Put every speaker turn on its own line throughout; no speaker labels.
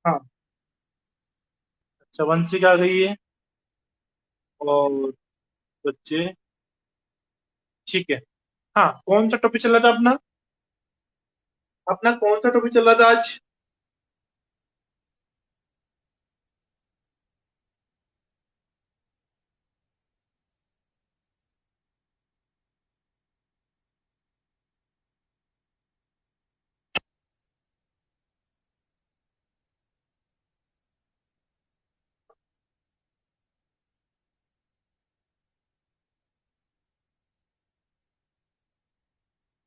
हाँ। अच्छा, वंशिका आ गई है। और बच्चे। ठीक है। हाँ, कौन सा टॉपिक चल रहा था अपना? अपना कौन सा टॉपिक चल रहा था आज?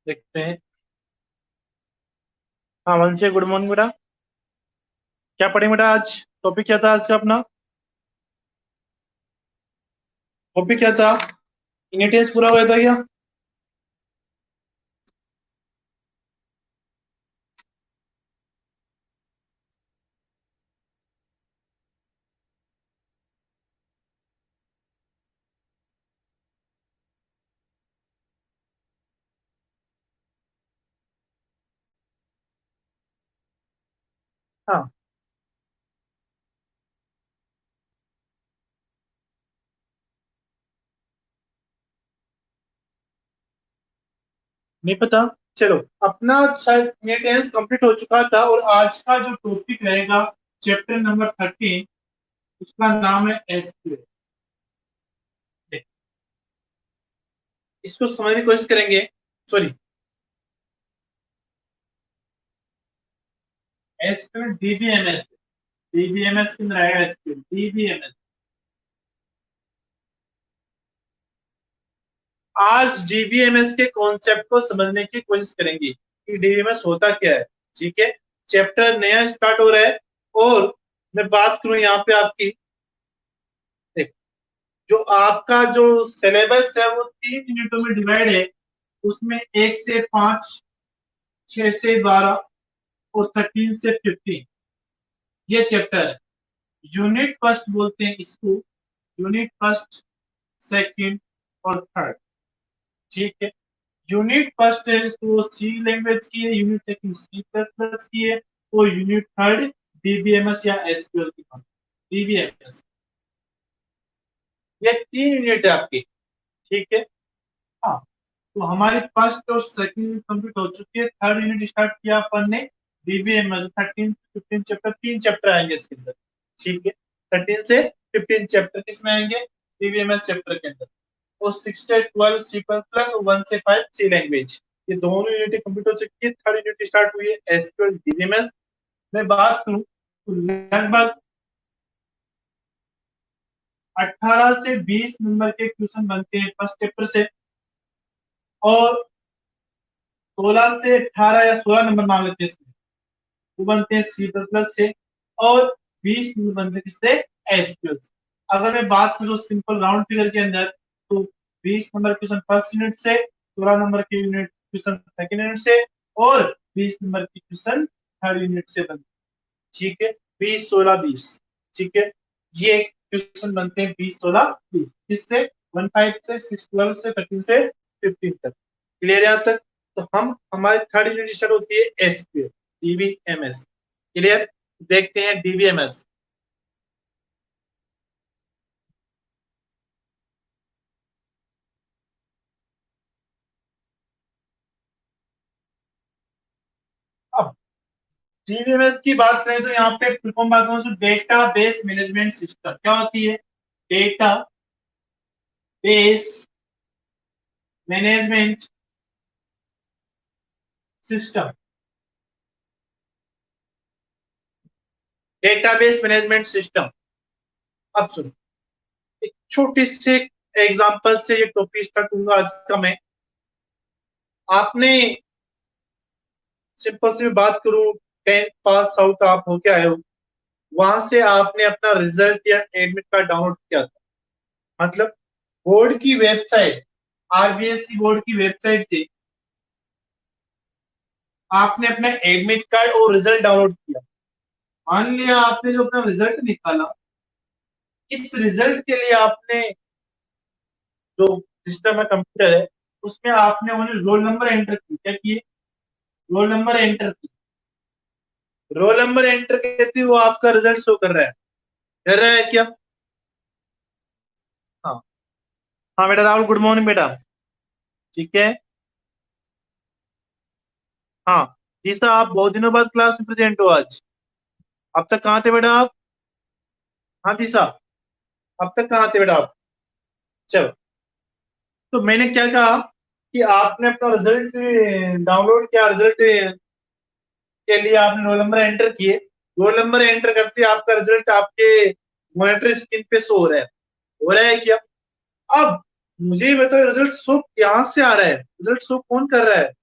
देखते हैं। हाँ वंशिका, गुड मॉर्निंग बेटा। क्या पढ़ेंगे बेटा आज? टॉपिक क्या था आज का अपना? टॉपिक क्या था? यूनिट टेस्ट पूरा हुआ था क्या? हाँ। नहीं पता। चलो। अपना शायद यूनिट टेस्ट कंप्लीट हो चुका था, और आज का जो टॉपिक रहेगा, चैप्टर नंबर 13, उसका नाम है एसक्यूएल। इसको समझने की कोशिश करेंगे। Sorry, SQL DBMS. डीबीएमएस के अंदर आएगा एसक्यूएल डीबीएमएस। आज डीबीएमएस के कॉन्सेप्ट को समझने की कोशिश करेंगे कि डीबीएमएस होता क्या है। ठीक है। चैप्टर नया स्टार्ट हो रहा है। और मैं बात करूं यहाँ पे आपकी। देख, जो आपका जो सिलेबस है वो 3 यूनिटों में डिवाइड है। उसमें 1 से 5, 6 से 12, और 13 से 15 ये चैप्टर है। यूनिट फर्स्ट बोलते हैं इसको। यूनिट फर्स्ट, सेकंड और थर्ड। ठीक है। यूनिट फर्स्ट है तो सी लैंग्वेज की है, unit second C plus plus की है, और यूनिट थर्ड डीबीएमएस या एसक्यूएल की है। डीबीएमएस, ये 3 यूनिट है आपकी। ठीक है। हाँ। तो हमारी फर्स्ट और सेकंड यूनिट कंप्लीट हो चुकी है, थर्ड यूनिट स्टार्ट किया अपन ने। डीबीएमएस 13 से 15 चैप्टर, 3 चैप्टर आएंगे इसके अंदर। ठीक है। 13 से 15 चैप्टर किसमें आएंगे? डीबीएमएस चैप्टर के अंदर। और 6 से 12 सी प्लस प्लस, और 1 से 5 सी लैंग्वेज। ये दोनों यूनिट कंप्लीट हो चुकी है, थर्ड यूनिट स्टार्ट हुई है एसक्यूएल डीबीएमएस। मैं बात करूं तो लगभग 18 से 20 नंबर के क्वेश्चन बनते हैं फर्स्ट चैप्टर से। और 16 से 18 या 16 नंबर मान लेते हैं इसमें, वो बनते हैं सी प्लस प्लस से। और 20 नंबर बनते हैं किससे? एसक्यूएल से। अगर मैं बात करूं सिंपल राउंड फिगर के अंदर, तो 20 नंबर क्वेश्चन फर्स्ट यूनिट से, 16 नंबर के यूनिट क्वेश्चन सेकंड यूनिट से, और 20 नंबर की क्वेश्चन थर्ड यूनिट से बनते हैं। ठीक है। 20, 16, 20। ठीक है। ये क्वेश्चन बनते हैं 20, 16, 20 किससे? 15 से 6, 12 से 13 से 15 तक। क्लियर है यहाँ तक? तो हम हमारे थर्ड यूनिट स्टार्ट होती है एसक्यूएल डीबीएमएस। क्लियर? देखते हैं डीबीएमएस। अब डीबीएमएस की बात करें तो यहाँ पे फुल फॉर्म बात करूं तो डेटा बेस मैनेजमेंट सिस्टम क्या होती है? Data base management system. Database management system. अब सुनो, एक छोटे से एग्जांपल से ये टॉपिक स्टार्ट करूंगा आज का मैं। आपने, सिंपल से बात करूं, 10th पास आउट आप होके आए हो, वहां से आपने अपना रिजल्ट या एडमिट कार्ड डाउनलोड किया था। मतलब बोर्ड की वेबसाइट, आरबीएसई बोर्ड की वेबसाइट से आपने अपना एडमिट कार्ड और रिजल्ट डाउनलोड किया। मान लिया आपने जो अपना रिजल्ट निकाला, इस रिजल्ट के लिए आपने जो सिस्टम है, कंप्यूटर है, उसमें आपने उन्हें रोल नंबर एंटर किया। क्या किए? रोल नंबर एंटर किया। रोल नंबर एंटर करते ही वो आपका रिजल्ट शो कर रहा है क्या? हाँ। हाँ बेटा राहुल, गुड मॉर्निंग बेटा। ठीक है। हाँ जी सर, आप बहुत दिनों बाद क्लास में प्रेजेंट हो आज। अब तक कहाँ थे बेटा आप? हाँ दिशा, अब तक कहाँ थे बेटा आप? चलो, तो मैंने क्या कहा कि आपने अपना रिजल्ट डाउनलोड किया, रिजल्ट के लिए आपने रोल नंबर एंटर किए। रोल नंबर एंटर करते ही आपका रिजल्ट आपके मॉनिटर स्क्रीन पे शो हो रहा है। हो रहा है क्या? अब मुझे ये बताओ, रिजल्ट शो कहाँ से आ रहा है? रिजल्ट शो कौन कर रहा है?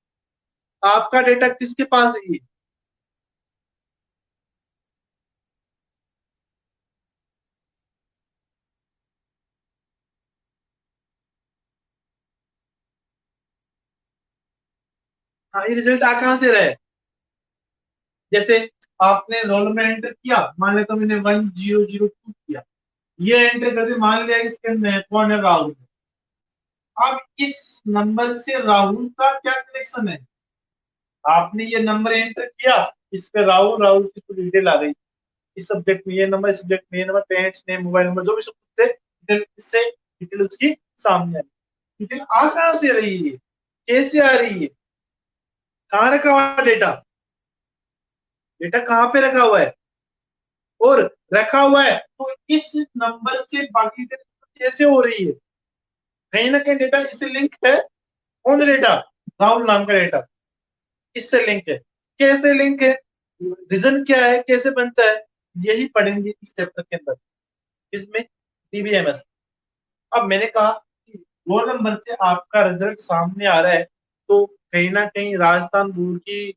आपका डेटा किसके पास है? हाँ, ये रिजल्ट आ कहाँ से रहा है? जैसे आपने रोल नंबर एंटर किया, मान लेता हूँ मैंने 1002 किया, ये एंटर करते मान लिया कि इसके अंदर कौन है? राहुल। अब इस नंबर से राहुल का क्या कनेक्शन है? आपने ये नंबर एंटर किया, इस पे राहुल, राहुल की पूरी डिटेल आ गई। इस सब्जेक्ट में ये नंबर, इस सब्जेक्ट में ये number, parents name, mobile number, जो भी सब थे, डिटेल इससे डिटेल उसकी सामने आ गई। डिटेल आ कहाँ से रही है? कैसे आ रही है? कहाँ रखा हुआ है डेटा? डेटा कहाँ पे रखा हुआ है? और रखा हुआ है तो इस नंबर से बाकी डिटेल कैसे हो रही है? कहीं ना कहीं डेटा इससे लिंक है। कौन डेटा? राहुल नाम का डेटा इससे लिंक है। कैसे लिंक है? रीजन क्या है, कैसे बनता है? यही पढ़ेंगे इस चैप्टर के अंदर, इसमें डीबीएमएस। अब मैंने कहा कि रोल नंबर से आपका रिजल्ट सामने आ रहा है, तो कहीं ना कहीं राजस्थान बोर्ड की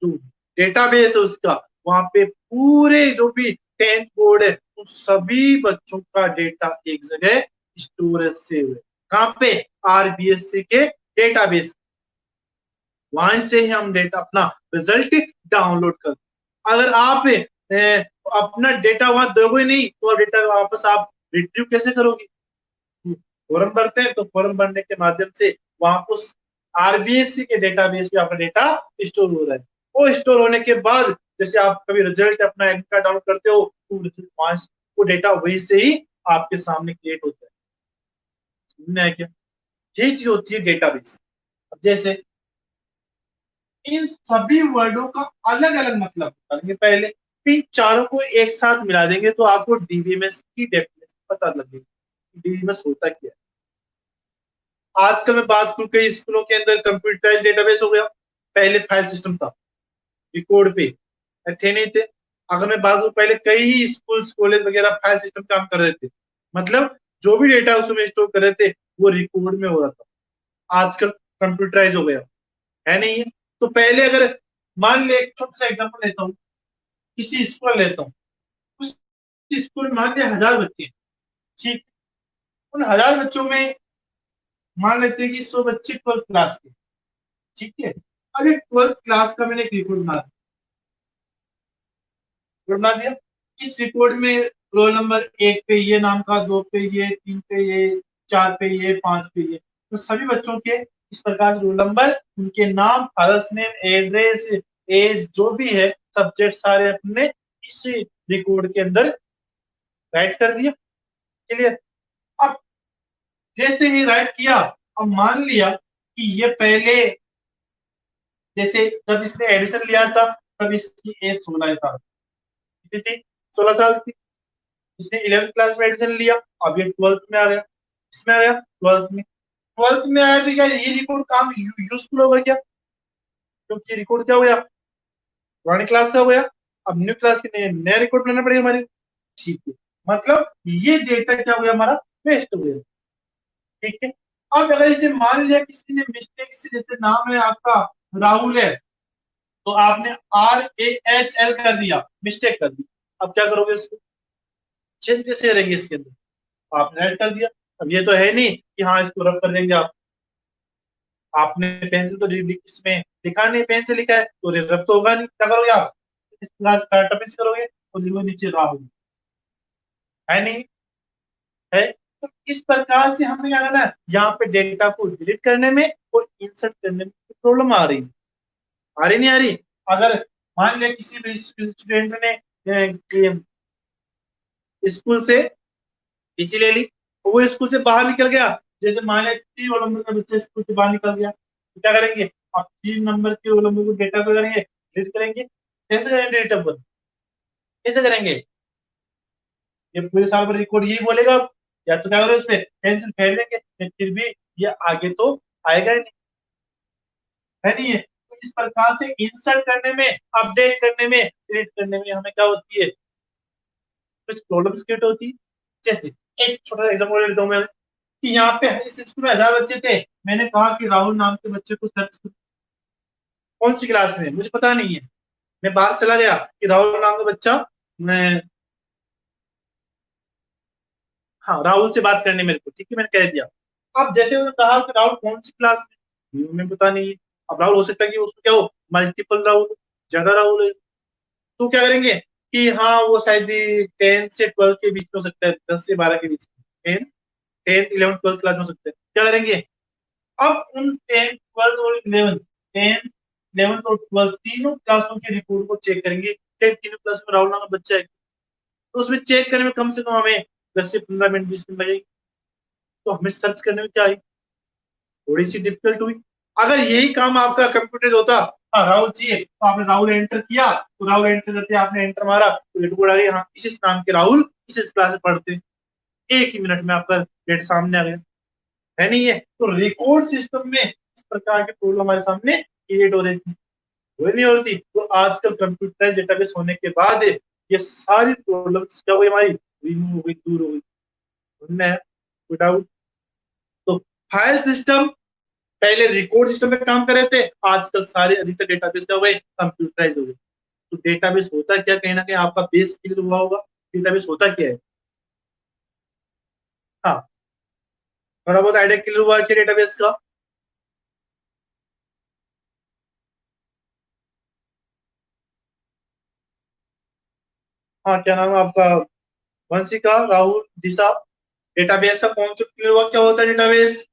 जो डेटाबेस है उसका, वहां पे पूरे जो भी 10th बोर्ड है उन सभी बच्चों का डेटा एक जगह स्टोरेज सेव है। कहाँ पे? आरबीएससी के डेटाबेस। वहां से ही हम डेटा अपना रिजल्ट डाउनलोड कर। अगर आप अपना डेटा वहां दोगे नहीं तो डेटा वापस आप रिट्रीव कैसे करोगे? फॉर्म भरते हैं तो फॉर्म भरने के माध्यम से वहां उस आरबीएससी के डेटाबेस में आपका डेटा स्टोर हो रहा है। वो स्टोर होने के बाद जैसे आप कभी रिजल्ट अपना एडमिट कार्ड डाउनलोड करते हो तो वो डेटा वही से ही आपके सामने क्रिएट होता है। समझ में आया क्या? यही चीज होती है डेटाबेस। अब जैसे इन सभी वर्डों का अलग अलग मतलब बताएंगे पहले, फिर इन चारों को एक साथ मिला देंगे तो आपको डीबीएमएस की डेफिनेशन पता लगेगी। डीबीएमएस होता क्या है? आजकल मैं बात करूं, कई स्कूलों के अंदर कंप्यूटराइज डेटाबेस हो गया। पहले फाइल सिस्टम था, रिकॉर्ड पे थे नहीं थे। अगर मैं बात करूं, पहले कई ही स्कूल कॉलेज वगैरह फाइल सिस्टम काम कर रहे थे। मतलब जो भी डेटा उसमें स्टोर कर रहे थे वो रिकॉर्ड में हो रहा था। आजकल कंप्यूटराइज हो गया है नहीं है। तो पहले अगर मान ले, एक छोटा सा एग्जांपल लेता हूँ, किसी स्कूल लेता हूँ, उस स्कूल में मान लिया 1000 बच्चे हैं। ठीक, उन 1000 बच्चों में मान लेते हैं कि 100 बच्चे 12th क्लास के। ठीक है। अब एक 12th क्लास का मैंने एक रिपोर्ट बना दिया। इस रिपोर्ट में रोल नंबर 1 पे ये नाम का, 2 पे ये, 3 पे ये, 4 पे ये, 5 पे ये, तो सभी बच्चों के इस प्रकार से रोल नंबर, उनके नाम, फादर्स नेम, एड्रेस, एज, जो भी है सब्जेक्ट सारे अपने इस रिकॉर्ड के अंदर राइट कर दिया। क्लियर? अब जैसे ही राइट किया, अब मान लिया कि ये पहले, जैसे जब इसने एडिशन लिया था तब इसकी एज 16 साल कितनी थी? 16 साल थी। इसने 11th क्लास में एडमिशन लिया, अब ये 12th में आ गया। इसमें आ गया 12th में। 12th में आया तो क्या ये रिकॉर्ड काम यूजफुल होगा क्या? क्योंकि रिकॉर्ड क्या हो गया, पुरानी क्लास का हो गया। अब न्यू क्लास के लिए नया रिकॉर्ड बनाना पड़ेगा हमारे। ठीक है। मतलब ये डेटा क्या हो गया हमारा, वेस्ट हो गया। ठीक है। अब अगर इसे मान लिया किसी ने मिस्टेक से, जैसे नाम है आपका राहुल है, तो आपने RAHL कर दिया, मिस्टेक कर दी। अब क्या करोगे इसको? चेंजेस रहेंगे इसके अंदर। आपने ऐड कर दिया। अब ये तो है नहीं कि हाँ इसको रब कर देंगे आप। आपने पेंसिल तो इसमें लिखा नहीं, पेन से लिखा है तो रब तो होगा नहीं। क्या करोगे आप? इस क्लास का टपिस करोगे और लिखो नीचे राहुल। है नहीं? है। तो इस प्रकार से हमें क्या करना है, यहाँ पे डेटा को डिलीट करने में और इंसर्ट करने में प्रॉब्लम आ रही है। आ रही नहीं आ रही? अगर मान लिया किसी भी स्टूडेंट ने स्कूल से टीसी ले ली, और वो स्कूल से बाहर निकल गया, जैसे मान लिया 3 रोल नंबर का बच्चा स्कूल से बाहर निकल गया, तो क्या करेंगे, आप 3 नंबर के रोल नंबर को डेटा को करेंगे, डिलीट करेंगे, कैसे करेंगे डेटा पर, कैसे करेंगे, ये पूरे साल भर रिकॉर्ड यही बोलेगा अब, या तो क्या करोगे, उस पर पेंसिल फेर देंगे, फिर भी ये आगे तो आएगा ही नहीं, है नहीं है। तो इस प्रकार से इंसर्ट करने में, अपडेट करने में, डिलीट करने में हमें क्या होती है, कुछ प्रॉब्लम्स क्रिएट होती है। जैसे एक छोटा एग्जाम्पल देता हूँ मैं, कि यहाँ पे इस स्कूल में 1000 बच्चे थे, मैंने कहा कि राहुल नाम के बच्चे को सर्च करो, कौन सी क्लास में मुझे पता नहीं है, मैं बाहर चला गया कि राहुल नाम का बच्चा, मैं, हाँ राहुल से बात करने मेरे को, ठीक है, मैंने कह दिया। अब जैसे उन्होंने कहा कि राहुल कौन सी क्लास में, ये हमें पता नहीं है। अब राहुल हो सकता है कि उसको क्या हो, मल्टीपल राहुल, ज्यादा राहुल है, तो क्या करेंगे कि हाँ वो शायद 10 से 12 के बीच में हो सकता है, 10 से 12 के बीच में, 10, 10, 11, 12 क्लास में हो सकता है, क्या करेंगे, अब उन 10, 12 और 11 तीनों क्लासों के रिपोर्ट को चेक करेंगे कि तीनों क्लास में राहुल नाम का बच्चा है, तो उसमें चेक करने में कम से कम हमें 10 से 15 मिनट 20 मिनट लगेगी, तो हमें सर्च करने में क्या आई, थोड़ी सी डिफिकल्ट हुई। अगर यही काम आपका कंप्यूटर होता, हाँ राहुल चाहिए तो आपने राहुल एंटर किया, तो राहुल एंटर करते आपने एंटर मारा, तो रिपोर्ट आ गई, हाँ इस नाम के राहुल इस क्लास में पढ़ते, एक ही मिनट में आपका डेट सामने आ गया, है नहीं है। तो रिकॉर्ड सिस्टम में इस प्रकार के प्रॉब्लम हमारे सामने क्रिएट हो रही थी, वो नहीं हो रही थी, तो आजकल कंप्यूटराइज डेटाबेस होने के बाद ये सारी प्रॉब्लम्स क्या हुई हमारी, रिमूव हो गई, दूर हो गई, सुनना है कोई डाउट। तो फाइल सिस्टम पहले रिकॉर्ड सिस्टम में काम कर रहे थे, आजकल सारे अधिकतर डेटाबेस क्या हुए, कंप्यूटराइज हो गए। तो डेटाबेस होता क्या, कहीं ना कहीं आपका बेस क्लियर हुआ होगा, डेटाबेस होता क्या है, हाँ थोड़ा बहुत आइडिया क्लियर हुआ क्या डेटाबेस का। हाँ क्या नाम है आपका, वंशिका, राहुल, दिशा, डेटाबेस का कॉन्सेप्ट क्लियर हुआ, क्या होता है डेटाबेस।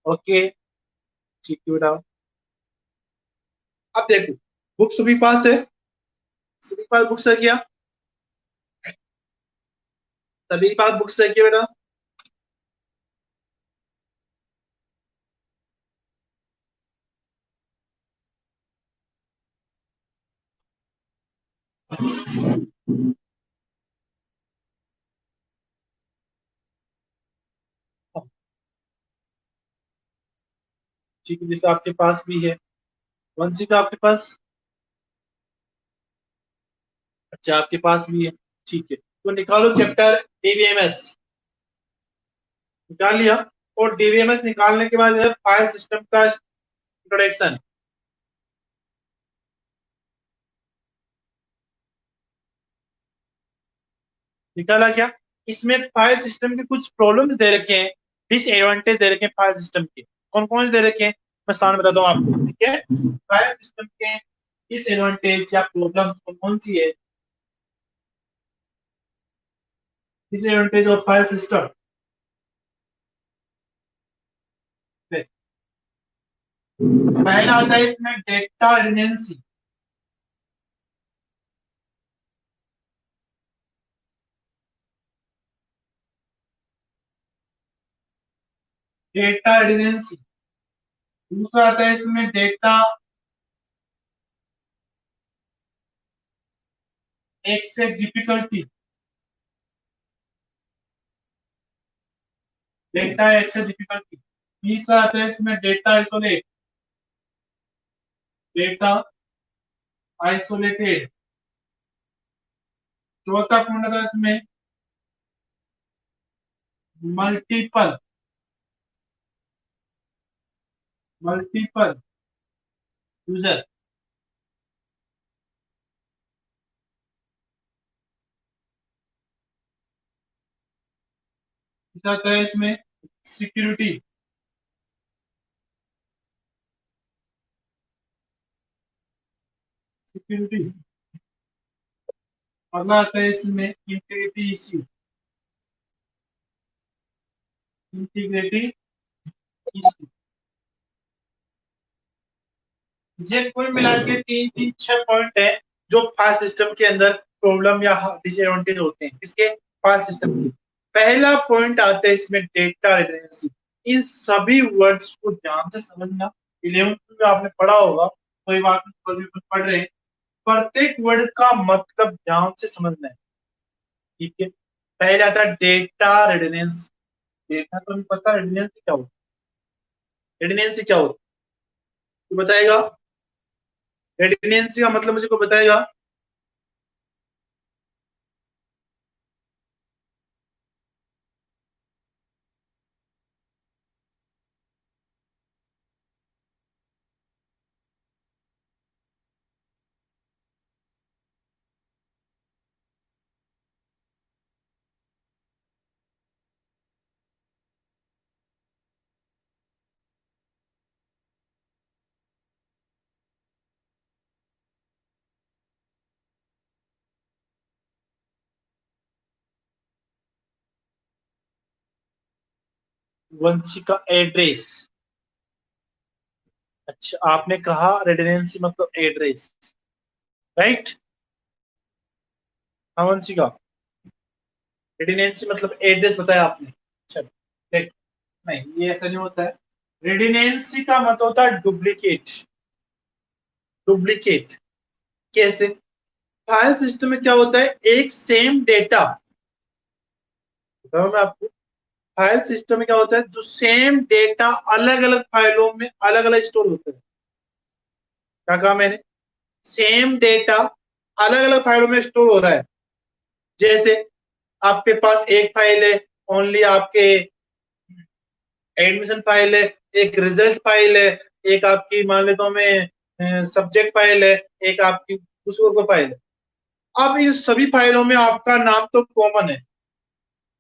ओके, ठीक है बेटा। अब देखो, बुक सभी पास है, सभी पास बुक्स है क्या, सभी पास बुक्स है क्या बेटा। ठीक है, जैसे आपके पास भी है, वंशिका आपके पास, अच्छा आपके पास भी है, ठीक है, तो निकालो चैप्टर डीबीएमएस, निकाल लिया, और डीबीएमएस निकालने के बाद है फाइल सिस्टम का इंट्रोडक्शन, निकाला क्या, इसमें फाइल सिस्टम के कुछ प्रॉब्लम्स दे रखे हैं, डिसएडवांटेज दे रखे हैं फाइल सिस्टम के, कौन कौन से दे रखे हैं, मैं सामने बताता हूँ आपको, ठीक है। फाइल सिस्टम के डिसएडवांटेज या प्रॉब्लम कौन कौन सी है, डिसएडवांटेज ऑफ फाइल सिस्टम, पहला आता है इसमें डेटा रिडेंडेंसी, डेटा रिडेंडेंसी, दूसरा आता है इसमें data access difficulty, data access difficulty, तीसरा आता है इसमें डेटा आइसोलेट, डेटा आइसोलेटेड, चौथा पॉइंट आता है इसमें मल्टीपल, मल्टीपल यूजर, तीसरा आता है इसमें सिक्योरिटी, सिक्योरिटी। अगला आता है इसमें इंटीग्रिटी इश्यू। इंटीग्रिटी इश्यू, ये कुल मिला के तीन तीन छह पॉइंट है जो फाइल सिस्टम के अंदर प्रॉब्लम या डिसएडवांटेज होते हैं किसके, फाइल सिस्टम के। पहला पॉइंट आता है इसमें डेटा रिडंडेंसी। इन सभी वर्ड्स को ध्यान से समझना, 11th में आपने पढ़ा होगा, कोई बात नहीं, पढ़ रहे हैं, प्रत्येक वर्ड का मतलब ध्यान से समझना है, ठीक है। पहले आता है डेटा रिडंडेंसी। डेटा तो हमें पता है, रिडंडेंसी क्या होता है, रिडंडेंसी क्या होता है तो बताएगा, रिडंडेंसी का मतलब मुझे को बताएगा। वंशिका एड्रेस। अच्छा, आपने कहा रेडिडेंसी मतलब एड्रेस, राइट। हाँ वंशिका, रेडिडेंसी मतलब एड्रेस बताया आपने। चलो देख, नहीं ये ऐसा नहीं होता है। रेडिडेंसी का मतलब होता है डुप्लीकेट। डुप्लीकेट कैसे, फाइल सिस्टम में क्या होता है, एक सेम डेटा, बताऊं मैं आपको, फाइल सिस्टम में क्या होता है, जो सेम डेटा अलग अलग फाइलों में अलग अलग स्टोर होता है। क्या कहा मैंने, सेम डेटा अलग अलग फाइलों में स्टोर हो रहा है। जैसे आपके पास एक फाइल है, ओनली आपके एडमिशन फाइल है, एक रिजल्ट फाइल है, एक आपकी मान लेता हूं मैं सब्जेक्ट फाइल है, एक आपकी कुछ और को फाइल है। अब इन सभी फाइलों में आपका नाम तो कॉमन है,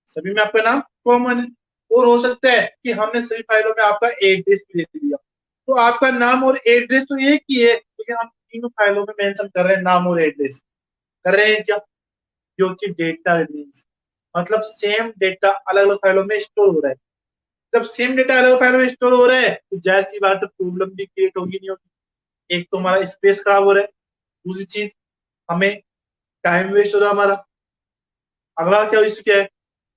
सभी में आपका नाम कॉमन है, और हो सकता है कि हमने सभी फाइलों में आपका एड्रेस भी दे दिया, तो आपका नाम और एड्रेस तो एक ही है, लेकिन हम तीनों फाइलों में मेंशन कर रहे हैं नाम और एड्रेस, कर रहे हैं क्या, जो कि डेटा मीन्स, मतलब सेम डेटा अलग अलग फाइलों में स्टोर हो रहा है। जब सेम डेटा अलग अलग फाइलों में स्टोर हो रहा है तो जाहिर सी बात है प्रॉब्लम भी क्रिएट होगी नहीं होगी। एक तो हमारा स्पेस खराब हो रहा है, दूसरी चीज हमें टाइम वेस्ट हो रहा है हमारा। अगला क्या इशू क्या है,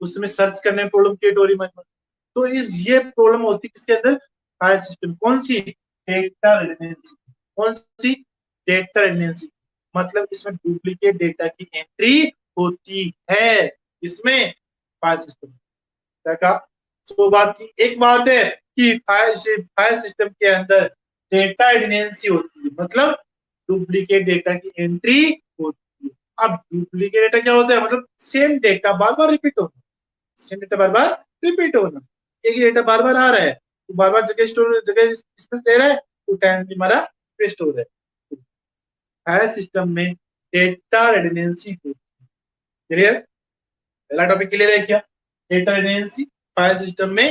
उसमें सर्च करने में प्रॉब्लम क्रिएट हो रही है। तो इस ये प्रॉब्लम होती है किसके अंदर, फाइल सिस्टम, कौन सी, डेटा रिडंडेंसी। कौन सी, डेटा रिडंडेंसी, मतलब इसमें डुप्लीकेट डेटा की एंट्री होती है, इसमें फाइल सिस्टम। क्या कहा, सो बात की एक बात है कि फाइल सिस्टम के अंदर डेटा रिडंडेंसी होती है, मतलब डुप्लीकेट डेटा की एंट्री होती है। अब डुप्लीकेट डेटा क्या होता है, मतलब सेम डेटा बार बार रिपीट होना, सेम डेटा बार बार रिपीट होना, एक ही डेटा बार बार आ रहा है तो बार बार जगह स्पेस ले रहा है, तो टाइम भी हमारा वेस्ट हो रहा है। फाइल सिस्टम में डेटा रिडंडेंसी होती है। क्लियर, पहला टॉपिक क्लियर है क्या, डेटा रिडंडेंसी, फाइल सिस्टम में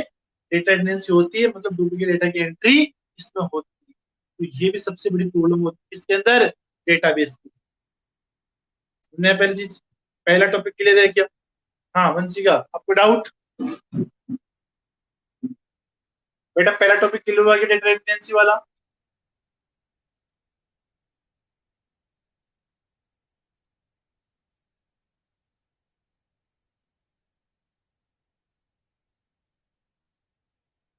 डेटा रिडंडेंसी होती है, मतलब डुप्लीकेट डेटा की एंट्री इसमें होती है। तो ये भी सबसे बड़ी प्रॉब्लम होती है इसके अंदर, डेटाबेस की। हमने पहली चीज, पहला टॉपिक क्लियर है क्या। हाँ वंशिका, आपको डाउट, बेटा पहला टॉपिक क्लियर हुआ कि डेटा रिडंडेंसी वाला।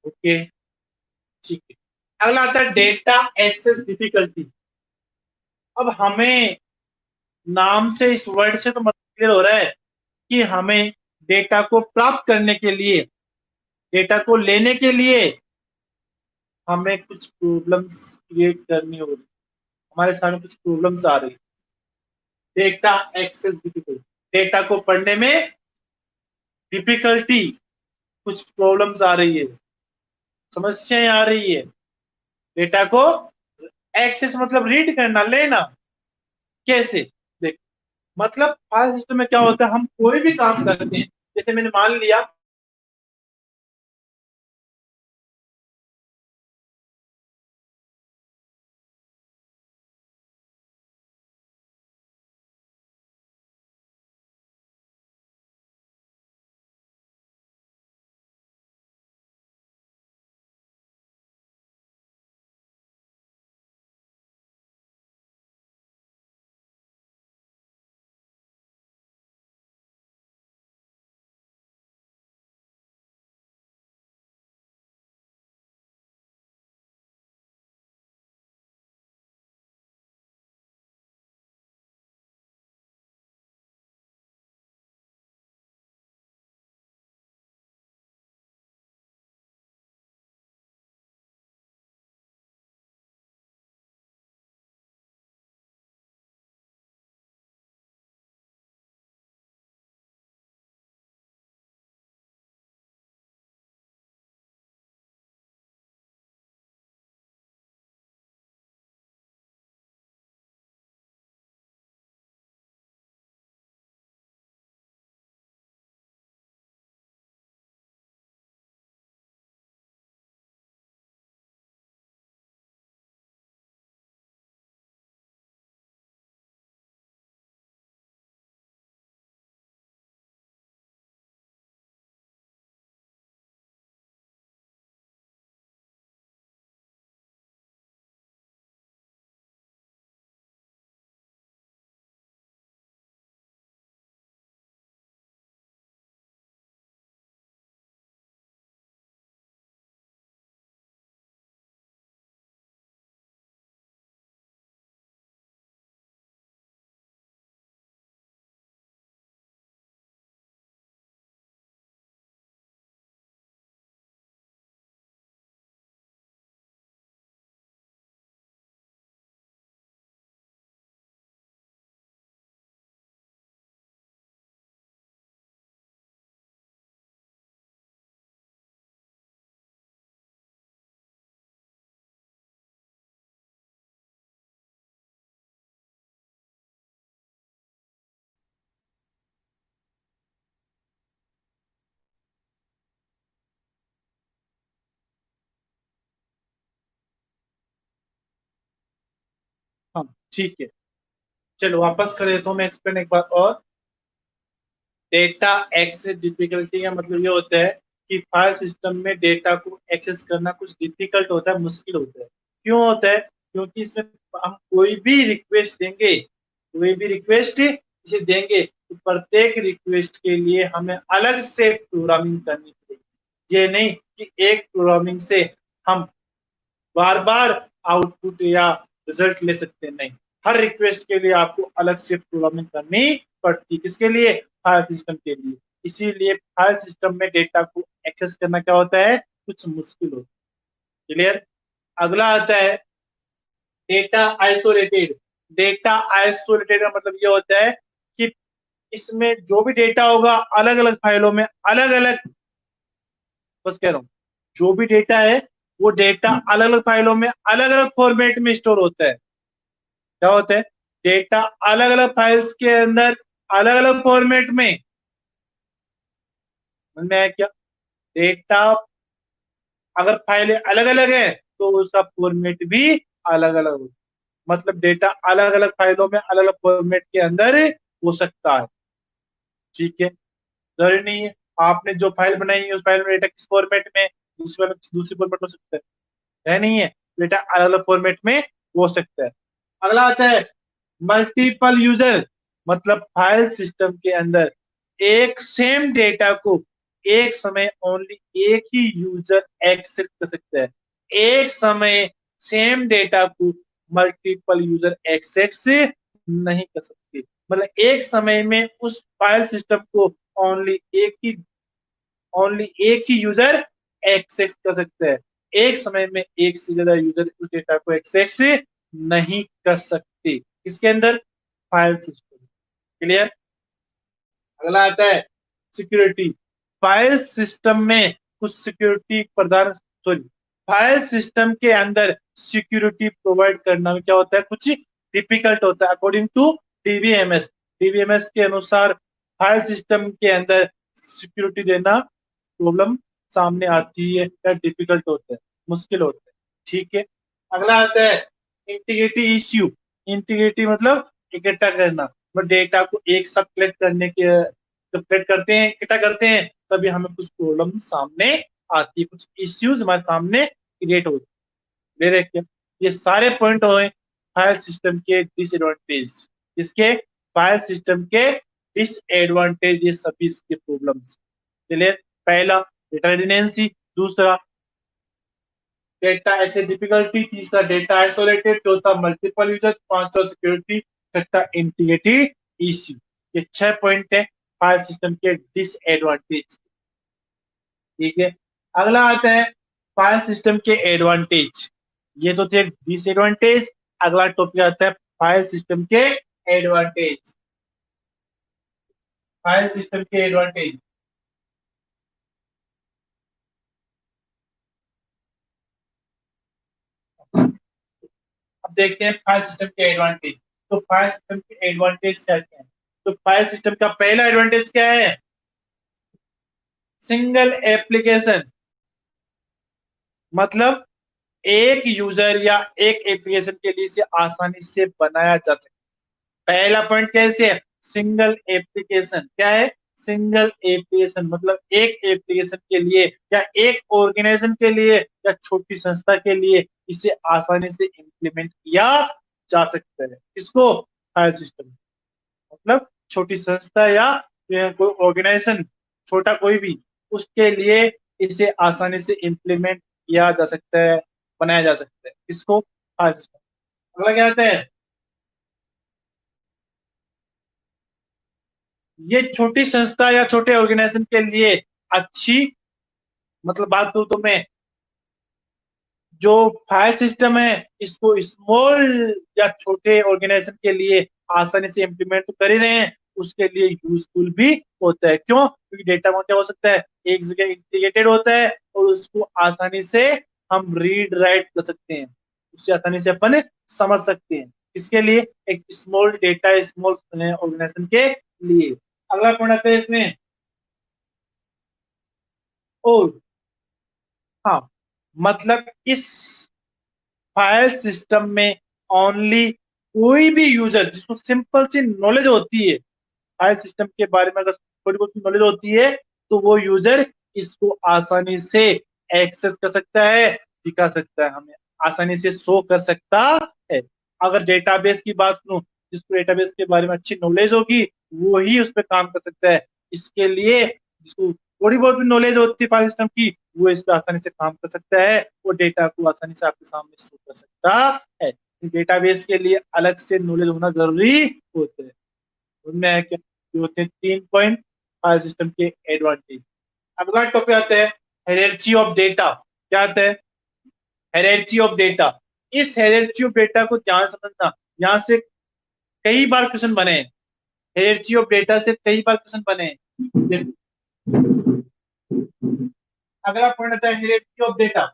ओके, ठीक है। अगला आता है डेटा एक्सेस डिफिकल्टी। अब हमें नाम से, इस वर्ड से तो मतलब क्लियर हो रहा है कि हमें डेटा को प्राप्त करने के लिए, डेटा को लेने के लिए हमें कुछ प्रॉब्लम्स क्रिएट करनी होगी, हमारे सामने कुछ प्रॉब्लम्स आ रही, डेटा एक्सेस डिफिकल्टी, डेटा को पढ़ने में डिफिकल्टी, कुछ प्रॉब्लम्स आ रही है, समस्याएं आ रही है। डेटा को एक्सेस मतलब रीड करना, लेना, कैसे, देख, मतलब फाइल सिस्टम में क्या होता है, हम कोई भी काम करते हैं, जैसे मैंने मान लिया हाँ ठीक है, चलो वापस कर देता हूँ मैं एक्सप्लेन एक बार और। डेटा एक्सेस डिफिकल्टी का मतलब ये होता है कि फाइल सिस्टम में डेटा को एक्सेस करना कुछ डिफिकल्ट होता है, मुश्किल होता है। क्यों होता है? क्योंकि इसमें हम कोई भी रिक्वेस्ट देंगे, कोई भी रिक्वेस्ट इसे देंगे तो प्रत्येक रिक्वेस्ट के लिए हमें अलग से प्रोग्रामिंग करनी पड़ेगी। ये नहीं कि एक प्रोग्रामिंग से हम बार बार आउटपुट या रिजल्ट ले सकते हैं, नहीं। हर रिक्वेस्ट के लिए आपको अलग से प्रोग्रामिंग करनी पड़ती है। किसके लिए? फाइल सिस्टम के लिए। इसीलिए फाइल सिस्टम में डेटा को एक्सेस करना क्या होता है? कुछ मुश्किल होता है। क्लियर? अगला आता है डेटा आइसोलेटेड। डेटा आइसोलेटेड का मतलब ये होता है कि इसमें जो भी डेटा होगा अलग अलग फाइलों में अलग अलग, बस कह रहा हूं, जो भी डेटा है वो डेटा अलग अलग फाइलों में अलग अलग फॉर्मेट में स्टोर होता है। क्या होता है? डेटा अलग अलग फाइल्स के अंदर अलग अलग फॉर्मेट में, समझ में आया क्या? डेटा अगर फाइलें अलग अलग है तो उसका फॉर्मेट भी अलग अलग हो, मतलब डेटा अलग अलग फाइलों में अलग अलग फॉर्मेट के अंदर हो सकता है। ठीक है, जरूरी नहीं है आपने जो फाइल बनाई है उस फाइल में डेटा किस फॉर्मेट में, दूसरी फाइल में दूसरी फॉर्मेट हो सकता है नहीं है, डेटा अलग अलग फॉर्मेट में हो सकता है। अगला आता है मल्टीपल यूजर। मतलब फाइल सिस्टम के अंदर एक सेम डेटा को एक समय ओनली एक ही यूजर एक्सेस कर सकता है। एक समय सेम डेटा को मल्टीपल यूजर एक्सेस नहीं कर सकते। मतलब एक समय में उस फाइल सिस्टम को ओनली एक ही यूजर एक्सेस कर सकता है। एक समय में एक से ज्यादा यूजर उस डेटा को एक्सेस नहीं कर सकते। इसके अंदर फाइल सिस्टम। क्लियर? अगला आता है सिक्योरिटी। फाइल सिस्टम में कुछ सिक्योरिटी प्रदान, सॉरी, फाइल सिस्टम के अंदर सिक्योरिटी प्रोवाइड करना में क्या होता है? कुछ डिफिकल्ट होता है। अकॉर्डिंग टू डीबीएमएस, डीबीएमएस के अनुसार फाइल सिस्टम के अंदर सिक्योरिटी देना प्रॉब्लम सामने आती है या डिफिकल्ट होता है, मुश्किल होता है। ठीक है, अगला आता है इंटीग्रिटी इश्यू। इंटीग्रिटी मतलब इकट्ठा करना, मतलब डेटा को एक साथ कलेक्ट करने के, जब कलेक्ट करते हैं, इकट्ठा करते हैं, तभी हमें कुछ प्रॉब्लम सामने आती है, कुछ इश्यूज हमारे सामने क्रिएट होते हैं। ले रहे क्या? ये सारे पॉइंट हुए फाइल सिस्टम के डिसएडवांटेज। इसके फाइल सिस्टम के डिसएडवांटेज, ये सभी इसके प्रॉब्लम्स। चलिए, पहला डेटा रिडंडेंसी, दूसरा डेटा एक्सेस डिफिकल्टी, तीसरा डेटा आइसोलेटेड, चौथा मल्टीपल यूजर, पांचवा सिक्योरिटी, छठा इंटीग्रिटी इश्यू। ये 6 पॉइंट है फाइल सिस्टम के डिसएडवांटेज। ठीक है, अगला आता है फाइल सिस्टम के एडवांटेज। ये तो थे डिसएडवांटेज। अगला टॉपिक आता है फाइल सिस्टम के एडवांटेज। फाइल सिस्टम के एडवांटेज। अब देखते हैं फाइल सिस्टम के एडवांटेज। तो फाइल सिस्टम के एडवांटेज क्या क्या है? तो फाइल सिस्टम का पहला एडवांटेज क्या है? Single application. मतलब एक यूजर या एक एप्लीकेशन के लिए इसे आसानी से बनाया जा सकता है। पहला पॉइंट कैसे है? Single application. क्या है? सिंगल एप्लीकेशन, मतलब एक एप्लीकेशन के लिए या एक ऑर्गेनाइजेशन के लिए या छोटी संस्था के लिए इसे आसानी से इम्प्लीमेंट किया जा सकता है। किसको? File system. मतलब छोटी संस्था या कोई ऑर्गेनाइजेशन, छोटा कोई भी, उसके लिए इसे आसानी से इम्प्लीमेंट किया जा सकता है, बनाया जा सकता है। किसको? File system. अगला क्या आता है? ये छोटी संस्था या छोटे ऑर्गेनाइजेशन के लिए अच्छी, मतलब बात करूं तो मैं, जो फाइल सिस्टम है इसको स्मॉल या छोटे ऑर्गेनाइजेशन के लिए आसानी से इम्प्लीमेंट तो कर ही रहे हैं, उसके लिए यूजफुल भी होता है। क्यों? क्योंकि डेटा क्या हो सकता है, एक जगह इंटीग्रेटेड होता है और उसको आसानी से हम रीड राइट कर सकते हैं, उससे आसानी से अपन समझ सकते हैं। इसके लिए एक स्मॉल डेटा, स्मॉल ऑर्गेनाइजेशन के लिए। अगला पॉइंट आता है इसमें, और हाँ, मतलब इस फाइल सिस्टम में ओनली कोई भी यूजर जिसको सिंपल सी नॉलेज होती है फाइल सिस्टम के बारे में, अगर थोड़ी बहुत नॉलेज होती है, तो वो यूजर इसको आसानी से एक्सेस कर सकता है, दिखा सकता है, हमें आसानी से शो कर सकता है। अगर डेटाबेस की बात करूं, जिसको डेटाबेस के बारे में अच्छी नॉलेज होगी वो ही उस पर काम कर सकता है। इसके लिए जिसको थोड़ी बहुत भी नॉलेज होती है फाइल सिस्टम की, वो इस पर आसानी से काम कर सकता है, वो डेटा को आसानी से आपके सामने शो कर सकता है। डेटाबेस के लिए अलग से नॉलेज होना जरूरी होता है। उनमें क्या ये होते हैं 3 पॉइंट फाइल सिस्टम के एडवांटेज। अगला टॉपिक आता है हायरार्की ऑफ डेटा। क्या आता है? Hierarchy of data. इस हायरार्की ऑफ डेटा को ध्यान से समझना, यहाँ से कई बार क्वेश्चन बने हैं। हायरार्की ऑफ डेटा से कई बार क्वेश्चन बने हैं। अगला पॉइंट आता है hierarchy of data.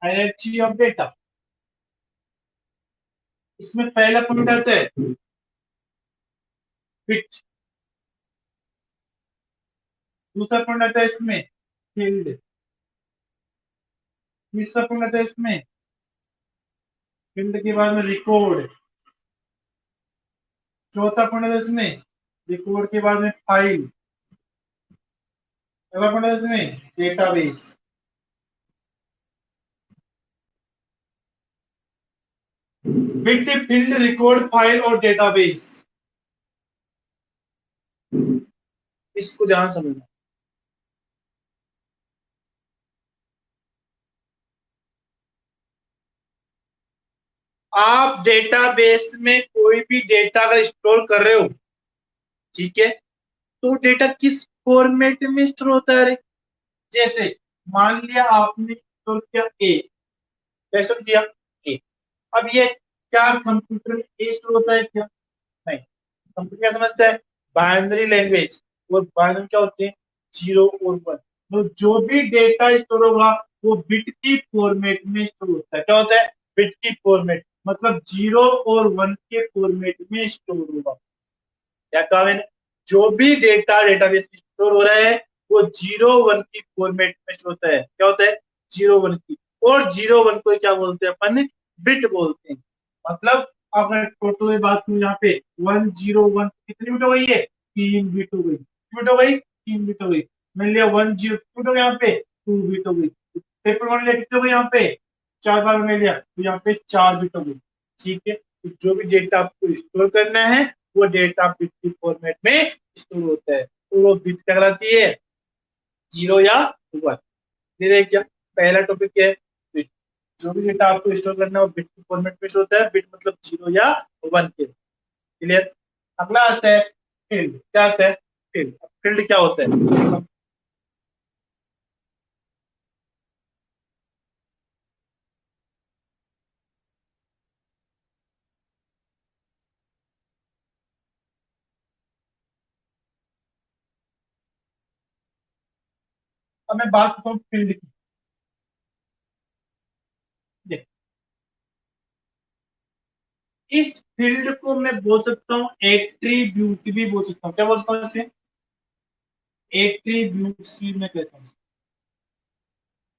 Hierarchy of data, इसमें पहला पॉइंट आता है फिट। दूसरा पॉइंट आता है इसमें फील्ड। तीसरा पॉइंट आता है इसमें फील्ड के बाद में रिकॉर्ड। चौथा पॉइंट आता है इसमें रिकॉर्ड के बाद में फाइल। अगला पॉइंट आता है इसमें database. With field, record, file और डेटाबेस। इसको ध्यान समझना। आप डेटाबेस में कोई भी डेटा अगर स्टोर कर रहे हो, ठीक है, तो डेटा किस फॉर्मेट में स्टोर होता है? जैसे मान लिया आपने स्टोर किया ए, कैसे किया ए। अब ये क्या कंप्यूटर में ए स्टोर होता है क्या? नहीं। कंप्यूटर क्या समझता है? Binary language. और बाइनरी क्या होते हैं? जीरो और वन। तो जो भी डेटा स्टोर होगा वो बिट की फॉर्मेट में स्टोर होता है। क्या होता है? बिट की फॉर्मेट, मतलब जीरो और वन के फॉर्मेट में स्टोर होगा। क्या कहा मैंने? जो भी डेटा डेटाबेस में स्टोर हो रहा है वो जीरो वन की फॉर्मेट में स्टोर होता है। क्या होता है? जीरो वन की। और जीरो वन को क्या बोलते हैं अपन? बिट बोलते हैं। मतलब अगर टोटल में बात करूं यहाँ पे 101 कितनी बिट हो गई है? 3 बिट हो गई। बिट हो गई, 3 बिट हो गई। मान लिया 10 बिट हो गया, यहाँ पे 2 बिट हो गई। पेपर मान लिया कितने हो गए यहाँ पे? 4 बार में लिया तो यहाँ पे 4 बिट हो गई। ठीक है, तो जो भी डेटा आपको स्टोर करना है वो डेटा बिट की फॉर्मेट में स्टोर होता है। तो वो बिट क्या कहलाती है? जीरो या वन। ये क्या पहला टॉपिक क्या है? बिट। जो भी डेटा आपको स्टोर करना है वो बिट की फॉर्मेट में स्टोर होता है। बिट मतलब जीरो या वन के। क्लियर? अगला आता है फील्ड। क्या आता है? फील्ड। फील्ड क्या होता है? अब मैं बात करता हूँ फील्ड की। देख, इस फील्ड को मैं बोल सकता हूँ एट्रीब्यूट भी बोल सकता हूँ। क्या बोल सकता हूँ इसे? एट्रीब्यूट भी मैं कहता हूँ।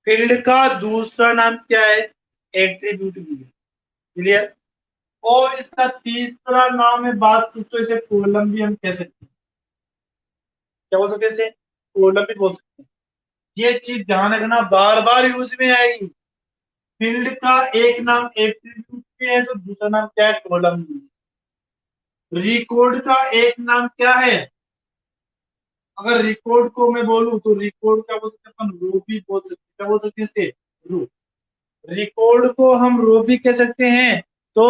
फील्ड का दूसरा नाम क्या है? एट्रीब्यूट भी है। क्लियर? और इसका तीसरा नाम है, बात करूं तो इसे कॉलम भी हम कह सकते हैं। क्या बोल सकते हैं इसे? कॉलम भी बोल सकते हैं। ये चीज ध्यान रखना, बार बार यूज में आएगी। फील्ड का एक नाम एट्रीब्यूट भी है तो दूसरा नाम क्या है? कॉलम भी है। रिकॉर्ड का एक नाम क्या है? अगर रिकॉर्ड को मैं बोलूं तो रिकॉर्ड क्या बोल सकते हैं अपन? रो भी बोल सकते हैं। क्या बोल सकते हैं इसे? रो। रिकॉर्ड को हम रो भी कह सकते हैं। तो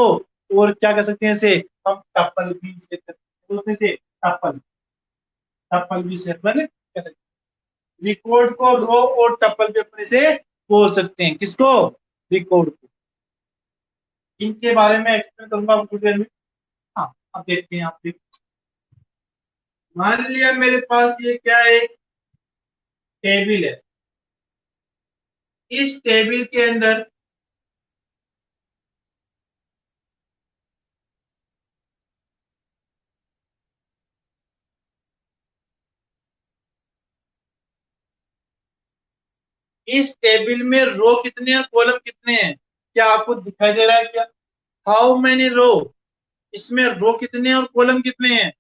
और क्या कह सकते हैं इसे? हम टपल भी से बोलते हैं इसे। टपल। टपल भी से अपन कह सकते हैं। रिकॉर्ड को रो और टपल भी अपने से बोल सकते हैं। किसको? रिकॉर्ड को। इनके बारे में एक्सप्लेन करूंगा आपको थोड़ी देर में। हाँ, अब देखते हैं। आप मान लिया मेरे पास ये क्या है? एक टेबल है। इस टेबल के अंदर, इस टेबल में रो कितने हैं, कॉलम कितने हैं, क्या आपको दिखाई दे रहा है क्या? हाउ मेनी रो, इसमें रो कितने हैं और कॉलम कितने हैं?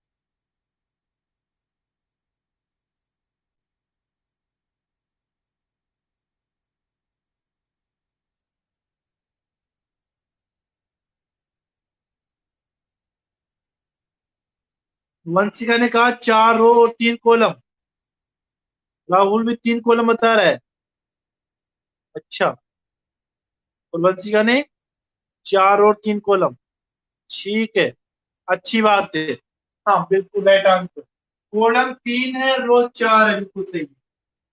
वंशिका ने कहा 4 रो और 3 कॉलम। राहुल भी 3 कॉलम बता रहा है। अच्छा, और वंशिका ने 4 और 3 कॉलम। ठीक है, अच्छी बात है। हाँ बिल्कुल राइट आंसर। कॉलम 3 है, रो 4 है, बिल्कुल सही।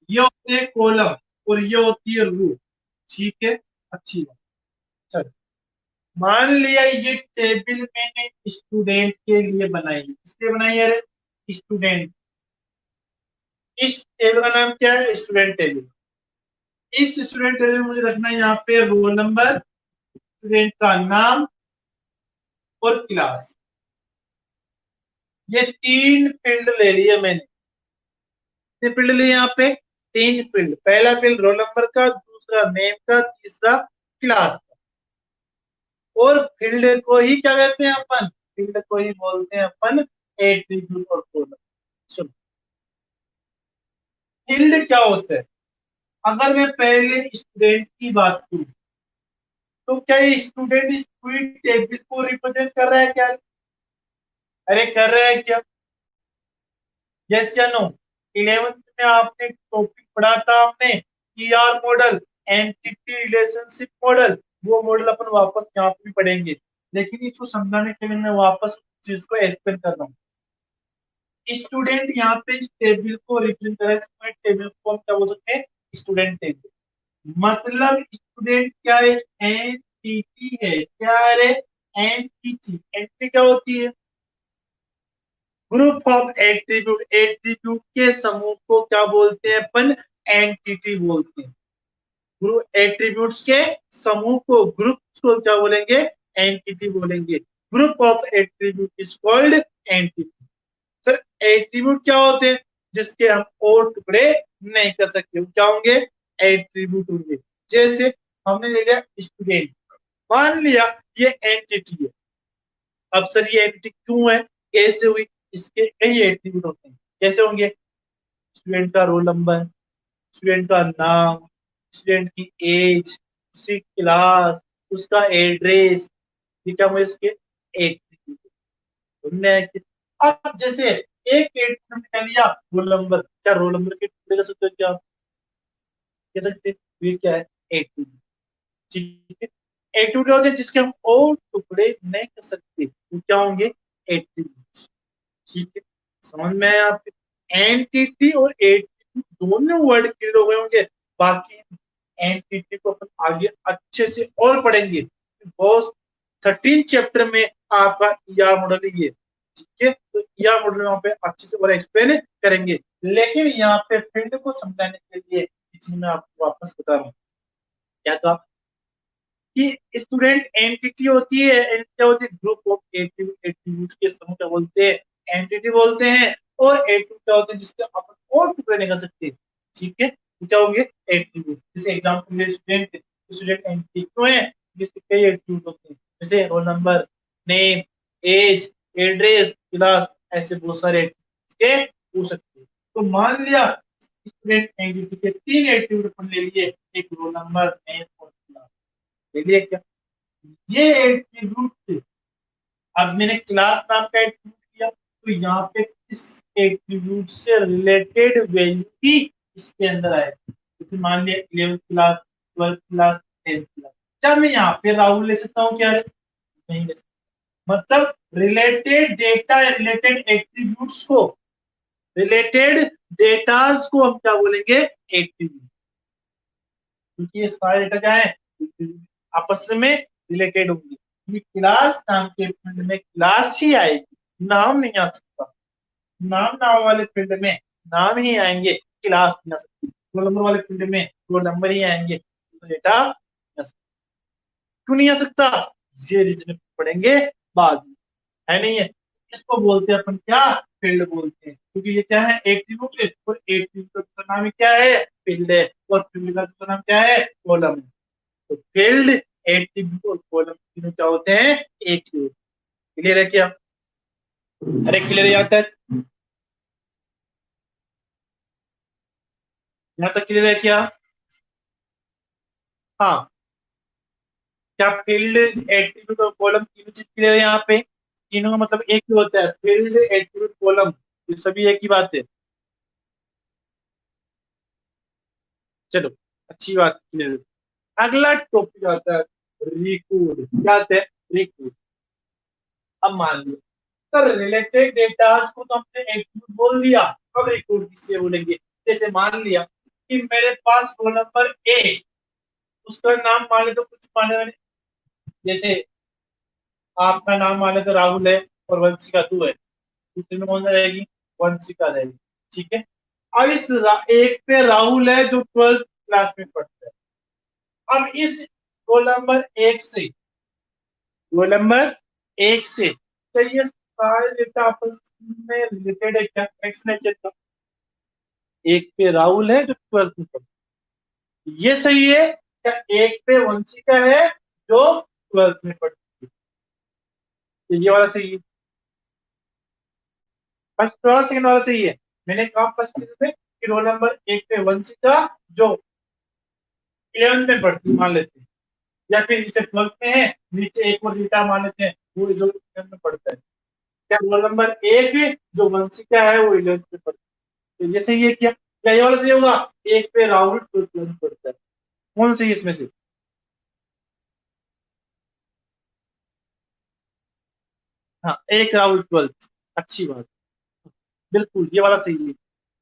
ये होते हैं कॉलम और ये होती है रो। ठीक है, अच्छी बात। चलो, मान लिया ये टेबल मैंने स्टूडेंट के लिए बनाई है। किसके बनाई है? अरे स्टूडेंट। इस टेबल का नाम क्या है? Student table. इस स्टूडेंट टेबल में मुझे रखना है यहाँ पे रोल नंबर, स्टूडेंट का नाम और क्लास। ये 3 फील्ड ले लिए मैंने। कितने फील्ड लिए यहाँ पे? 3 फील्ड। पहला फील्ड रोल नंबर का, दूसरा नेम का, तीसरा क्लास का। और फील्ड को ही क्या कहते हैं अपन? फील्ड को ही बोलते हैं अपन एट्रीब्यूट और कॉलम। सुनो, फील्ड क्या होता है? अगर मैं पहले स्टूडेंट की बात करूं, तो क्या ये स्टूडेंट इस पूरी टेबल को रिप्रेजेंट कर रहा है क्या? अरे कर रहा है क्या? यस या नो? 11th में आपने टॉपिक पढ़ा था हमने, ER model, entity relationship model. वो मॉडल अपन वापस यहाँ पे भी पढ़ेंगे, लेकिन इसको समझाने के लिए मैं वापस उस चीज को एक्सप्लेन कर रहा हूँ। स्टूडेंट यहाँ पे इस टेबल को रिप्रेजेंट कर रहा है। टेबल को हम क्या बोल सकते हैं? Student table. मतलब स्टूडेंट क्या एक एंटिटी है? क्या है? एंटिटी। एंटिटी क्या होती है? Group of attribute. एट्रीब्यूट के समूह को क्या बोलते हैं अपन? एंटिटी बोलते हैं। ग्रुप एट्रीब्यूट्स के समूह को, ग्रुप को क्या बोलेंगे? एंटिटी बोलेंगे। Group of attribute is called entity. Sir, attribute क्या होते हैं? जिसके हम और टुकड़े नहीं कर सकते, वो क्या होंगे? एट्रीब्यूट होंगे। जैसे हमने ले लिया स्टूडेंट, मान लिया ये एंटिटी है। अब सर ये एंटिटी क्यों है, कैसे हुई? इसके कई एट्रीब्यूट होते हैं। कैसे होंगे? स्टूडेंट का रोल नंबर, स्टूडेंट का नाम, स्टूडेंट की एज, उसकी क्लास, उसका एड्रेस। ये क्या हुए इसके? एट्रीब्यूट। अब जैसे एक एट्रीब्यूट निकाल लिया रोल नंबर, क्या रोल नंबर के टुकड़े कर सकते हो क्या आप? कह सकते हैं। ये क्या है? एट्रीब्यूट। ठीक है, एट्रीब्यूट होते हैं जिसके हम और टुकड़े नहीं कर सकते, वो क्या होंगे? एट्रीब्यूट। ठीक है, समझ में आया आपके? एंटिटी और एट्रीब्यूट दोनों वर्ड क्लियर हो गए होंगे। बाकी एंटिटी को अपन आगे अच्छे से और पढ़ेंगे। बहुत 13 चैप्टर में आपका ईआर मॉडल ही है। ठीक है, तो ईआर मॉडल में वहां पे अच्छे से और एक्सप्लेन करेंगे। लेकिन यहाँ पे फील्ड को समझाने के लिए चीज मैं आपको वापस बता रहा हूँ। क्या कहा कि स्टूडेंट एंटिटी होती है? क्या होती है? ग्रुप ऑफ एट्रीब्यूट के समूह क्या बोलते हैं? एंटिटी बोलते हैं। और एट्रीब्यूट क्या होते हैं जिसके अपन और टुकड़े नहीं कर सकते? ठीक है, तो क्या होंगे? एट्रीब्यूट। जैसे एग्जाम्पल स्टूडेंट, स्टूडेंट एंटिटी क्यों है? जिसके कई एट्रीब्यूट होते हैं, जैसे roll number, name, age, address, class. ऐसे बहुत सारे एट्रीब्यूट के हो सकते हैं। तो मान लिया स्टूडेंट एंटिटी के 3 एट्रीब्यूट अपन ले लिए, एक रोल नंबर, नेम और क्लास ले लिए क्या? ये एट्रीब्यूट थे। अब मैंने क्लास नाम का एट्रीब्यूट किया, तो यहाँ पे इस एट्रीब्यूट से रिलेटेड वैल्यू भी इसके अंदर आएगी। जैसे मान लिया 11th class, 12th class, 10th class. क्या मैं यहाँ पे राहुल ले सकता हूँ क्या? नहीं ले सकता। मतलब रिलेटेड डेटा या रिलेटेड एट्रीब्यूट्स को, रिलेटेड डेटास को हम क्या बोलेंगे? एट्रीब्यूट। क्योंकि ये सारे डेटा क्या है? आपस में रिलेटेड होंगे। ये क्लास नाम के फील्ड में क्लास ही आएगी, नाम नहीं आ सकता। नाम नाम वाले फील्ड में नाम ही आएंगे, क्लास नहीं आ सकती। रोल नंबर वाले फील्ड में रोल नंबर ही आएंगे, तो डेटा नहीं आ सकता। क्यों नहीं आ सकता? ये रीजन पढ़ेंगे बाद में, है नहीं है? इसको बोलते हैं अपन क्या? फील्ड बोलते हैं। क्योंकि ये क्या है? एट्रीब्यूट है, और एट्रीब्यूट का नाम ही क्या है? फील्ड है, और फील्ड का दूसरा नाम क्या है, कॉलम है। तो फील्ड, एट्रीब्यूट और कॉलम तीनों क्या होते हैं, एक ही होते हैं। क्लियर है क्या? अरे क्लियर यहाँ तक? यहाँ तक क्लियर है क्या? हाँ, क्या फील्ड, एट्रीब्यूट और कॉलम तीनों चीज क्लियर है यहाँ पे? तीनों का मतलब एक ही होता है, फील्ड, एट्रीब्यूट, कॉलम, ये सभी एक ही बात है। चलो, अच्छी बात, क्लियर। अगला टॉपिक आता है रिकॉर्ड। क्या आता है? रिकॉर्ड। अब मान लो सर, रिलेटेड डेटा को तो हमने एट्रीब्यूट बोल दिया, अब रिकॉर्ड किससे बोलेंगे? जैसे मान लिया कि मेरे पास रोल नंबर ए, उसका नाम मान ले तो कुछ माने मैंने, जैसे आपका नाम मान ले तो राहुल है और वंशिका तू है, दूसरे में कौन सा रहेगी, वंशिका रहेगी। ठीक है। अब एक पे राहुल है जो 12th क्लास में पढ़ता है। अब इस रोल नंबर एक से, रोल नंबर एक से, तो ये सारे डेटा आपस में रिलेटेड है क्या? नेक्स्ट का एक पे राहुल है जो 12th में पढ़ता है, ये सही है क्या? एक पे वंशिका है जो 12th में पढ़ती है, तो ये वाला सही है। फर्स्ट वाला, सेकंड वाला सही है। मैंने कहा फर्स्ट में कि रोल नंबर एक पे वंशिका जो 11th में पढ़ती है, मान लेते हैं, या फिर इसे 12th में है, नीचे एक और डेटा मान लेते हैं वो जो 11th में पढ़ता है। क्या रोल नंबर एक जो वंशिका है वो 11th में पढ़ता है, तो ये सही है क्या? क्या ये वाला सही होगा? एक पे राहुल 12th में पढ़ता है, कौन सही है इसमें से? हाँ, एक राहुल 12th, अच्छी बात, बिल्कुल ये वाला सही है,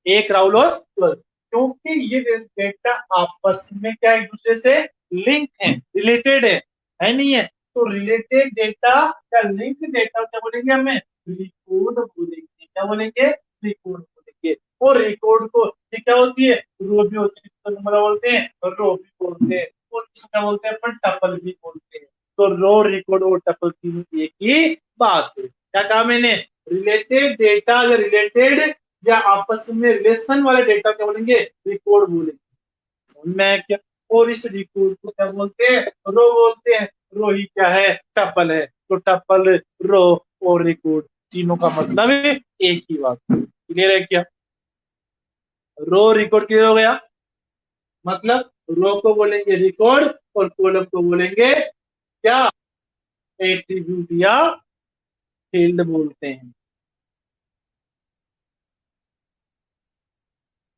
एक राहुल और 12th, क्योंकि ये डेटा आपस में क्या एक दूसरे से लिंक है, रिलेटेड है नहीं है? तो रिलेटेड डेटा या लिंक डेटा क्या बोलेंगे हमें? रिकॉर्ड बोलेंगे। क्या बोलेंगे? रिकॉर्ड बोलेंगे। और रिकॉर्ड को ये क्या होती है, रो भी होती है, तो नंबर बोलते हैं, और रो भी बोलते हैं, और इसको क्या बोलते हैं अपन, टपल भी बोलते हैं। तो रो, रिकॉर्ड और टपल तीनों एक ही बात है। क्या कहा मैंने? रिलेटेड डेटा या रिलेटेड या आपस में रिलेशन वाले डेटा क्या बोलेंगे? रिकॉर्ड बोलेंगे। समझ में आया क्या? और इस रिकॉर्ड को क्या बोलते हैं? रो बोलते हैं। रो ही क्या है? टपल है। तो टपल, रो और रिकॉर्ड तीनों का मतलब है एक ही बात। क्लियर है क्या? रो रिकॉर्ड क्लियर हो गया? मतलब रो को बोलेंगे रिकॉर्ड और कॉलम को बोलेंगे क्या? एट्रीब्यूट या फील्ड बोलते हैं।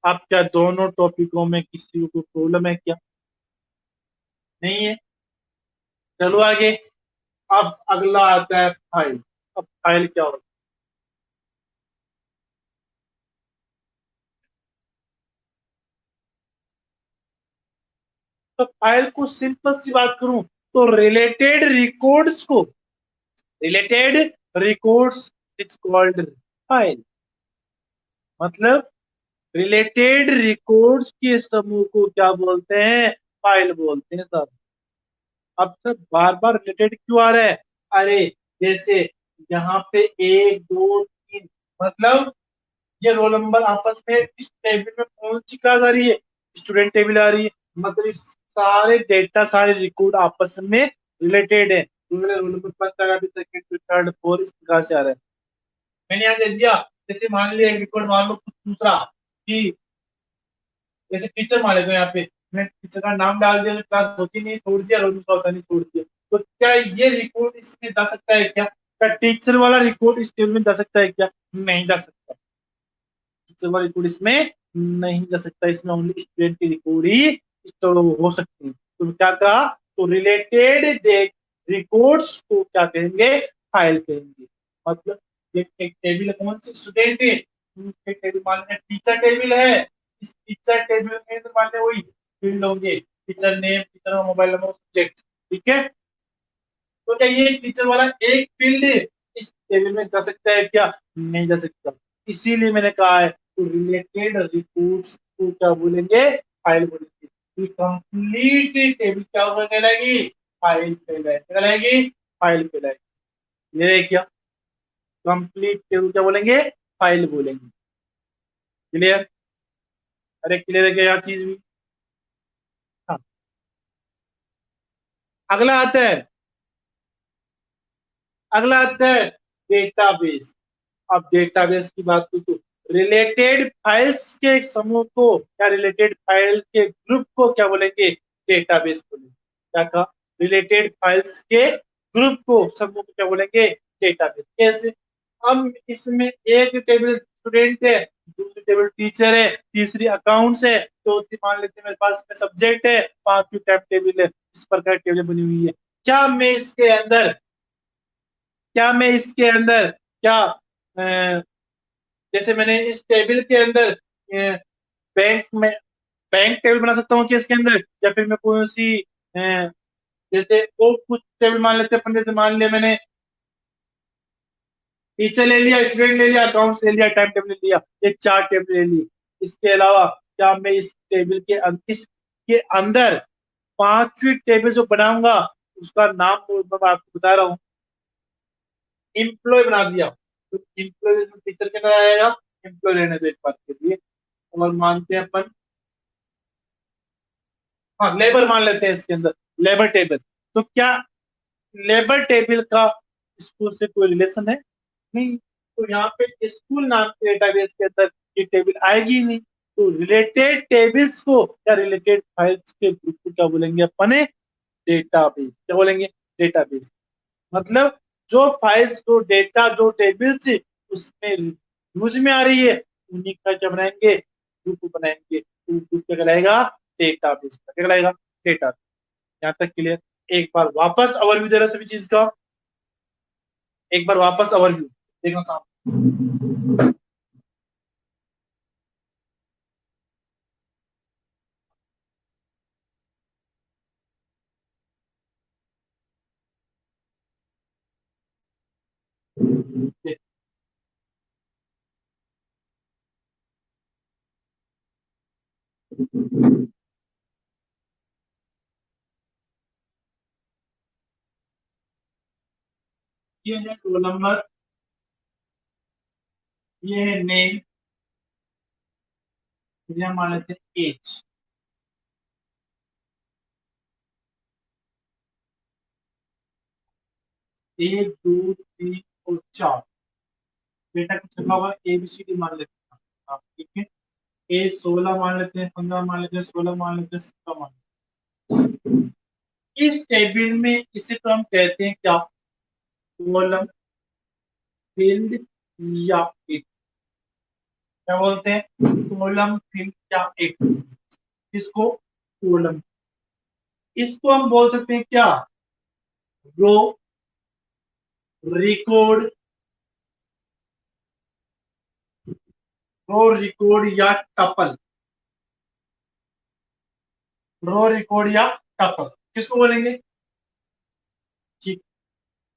अब क्या दोनों टॉपिकों में किसी को प्रॉब्लम है क्या? नहीं है? चलो आगे। अब अगला आता है फाइल। अब फाइल क्या होता है? तो फाइल को सिंपल सी बात करूं तो रिलेटेड रिकॉर्ड्स को, related records is called file. मतलब रिलेटेड रिकॉर्ड्स के समूह को क्या बोलते हैं? फाइल बोलते हैं सर। अब सर बार बार रिलेटेड क्यों आ रहा है? अरे जैसे यहाँ पे एक दो तीन, मतलब ये रोल नंबर आपस में इस टेबल में कौन सी क्लास आ रही है? स्टूडेंट टेबल आ रही है। मतलब इस सारे डेटा, सारे रिकॉर्ड आपस में रिलेटेड है। तो मेरा रोल नंबर फर्स्ट आएगा, फिर सेकंड, फिर थर्ड, फोर्थ, इस प्रकार से आ रहा है। मैंने यहाँ दे दिया, जैसे मान लिया एक रिकॉर्ड मान लो कुछ दूसरा कि जैसे टीचर मान लेते हैं, यहाँ पे मैं टीचर का नाम डाल दिया, क्लास होती नहीं, छोड़ दिया, रोल नंबर होता नहीं, छोड़ दिया। तो क्या ये रिकॉर्ड इसमें जा सकता है क्या? क्या टीचर वाला रिकॉर्ड इस टेबल में जा सकता है क्या? नहीं जा सकता। टीचर वाला रिकॉर्ड इसमें नहीं जा सकता, इसमें ओनली स्टूडेंट की रिकॉर्ड ही स्टोर हो सकती है। तो क्या कहा? तो रिलेटेड रिकॉर्ड्स को क्या कहेंगे? फाइल कहेंगे। मतलब ये एक टेबल है, कौन सी? स्टूडेंट है, एक टेबल मान लें टीचर टेबल है। इस टीचर टेबल में तो मान लें वही फील्ड होंगे, टीचर नेम, टीचर का मोबाइल नंबर, सब्जेक्ट। ठीक है। तो क्या ये टीचर वाला एक फील्ड इस टेबल में जा सकता है क्या? नहीं जा सकता। इसीलिए मैंने कहा है तो रिलेटेड रिपोर्ट्स को क्या बोलेंगे? फाइल बोलेंगे। कंप्लीट टेबल क्या होगा, कहलाएगी? फाइल कहलाएगी, फाइल कहलाएगी। ये क्या? कंप्लीट टेबल क्या बोलेंगे? फाइल बोलेंगे। क्लियर? अरे क्लियर है क्या यह चीज भी? हाँ। अगला आता है, अगला आता है डेटाबेस। अब डेटाबेस की बात करूं तो रिलेटेड फाइल्स के एक समूह को या रिलेटेड फाइल के ग्रुप को क्या बोलेंगे? डेटाबेस बोलेंगे। क्या कहा? रिलेटेड फाइल्स के ग्रुप को, समूह को क्या बोलेंगे? डेटाबेस। कैसे? अब इसमें एक टेबल स्टूडेंट है, दूसरी टेबल टीचर है, तीसरी अकाउंट्स है, चौथी मान लेते हैं मेरे पास में सब्जेक्ट है, पांचवी टाइप टेबल है। इस प्रकार टेबल बनी हुई है। क्या मैं इसके अंदर क्या मैं इसके अंदर क्या जैसे मैंने इस टेबल के अंदर बैंक में बैंक टेबल बना सकता हूँ कि इसके अंदर, या फिर मैं कोई सी जैसे वो कुछ टेबल मान लेते हैं अपन, जैसे मान लिया मैंने टीचर ले लिया, स्टूडेंट ले लिया, अकाउंट्स ले लिया, टाइम टेबल ले लिया, ये चार टेबल ले ली। इसके अलावा क्या मैं इस टेबल के इसके अंदर पांचवी टेबल जो बनाऊंगा उसका नाम मैं आपको बता रहा हूँ, एम्प्लॉय बना दिया। तो एम्प्लॉय टीचर के अंदर आएगा, एम्प्लॉय रहने दो एक बात के लिए। और मानते हैं अपन, हाँ लेबर मान लेते हैं इसके अंदर, लेबर टेबल। तो क्या लेबर टेबल का स्कूल से कोई रिलेशन है? नहीं। तो यहाँ पे स्कूल नाम के डेटाबेस के अंदर ये टेबल आएगी ही नहीं। तो रिलेटेड टेबल्स को या रिलेटेड फाइल्स के ग्रुप को क्या बोलेंगे अपन? डेटाबेस। क्या बोलेंगे? डेटाबेस। मतलब जो फाइल्स, जो डेटा, जो टेबल्स उसमें यूज में आ रही है, उन्हीं का क्या बनाएंगे? ग्रुप बनाएंगे। तो ग्रुप क्या कहलाएगा? डेटाबेस। क्या कहलाएगा? डेटा। यहाँ तक क्लियर? एक बार वापस ओवरव्यू दे रहा सभी चीज का, एक बार वापस ओवरव्यू देखना साहब। ये है रोल नंबर, ये है नेम, ये मान लेते हैं एज। एक, दो, तीन और चार। बेटा कुछ लिखा हुआ ABCD मान लेते हैं आप, ठीक है। ए 16 मान लेते हैं, 15 मान लेते हैं, 16 मान लेते हैं, 17 मान लेते हैं। इस टेबल में इसे तो हम कहते हैं क्या? कॉलम फील्ड या एक, क्या बोलते हैं? कॉलम फील्ड या एक। इसको कॉलम, इसको हम बोल सकते हैं क्या? रो, रिकॉर्ड, रो रिकॉर्ड या टपल। रो रिकॉर्ड या टपल किसको बोलेंगे? ठीक।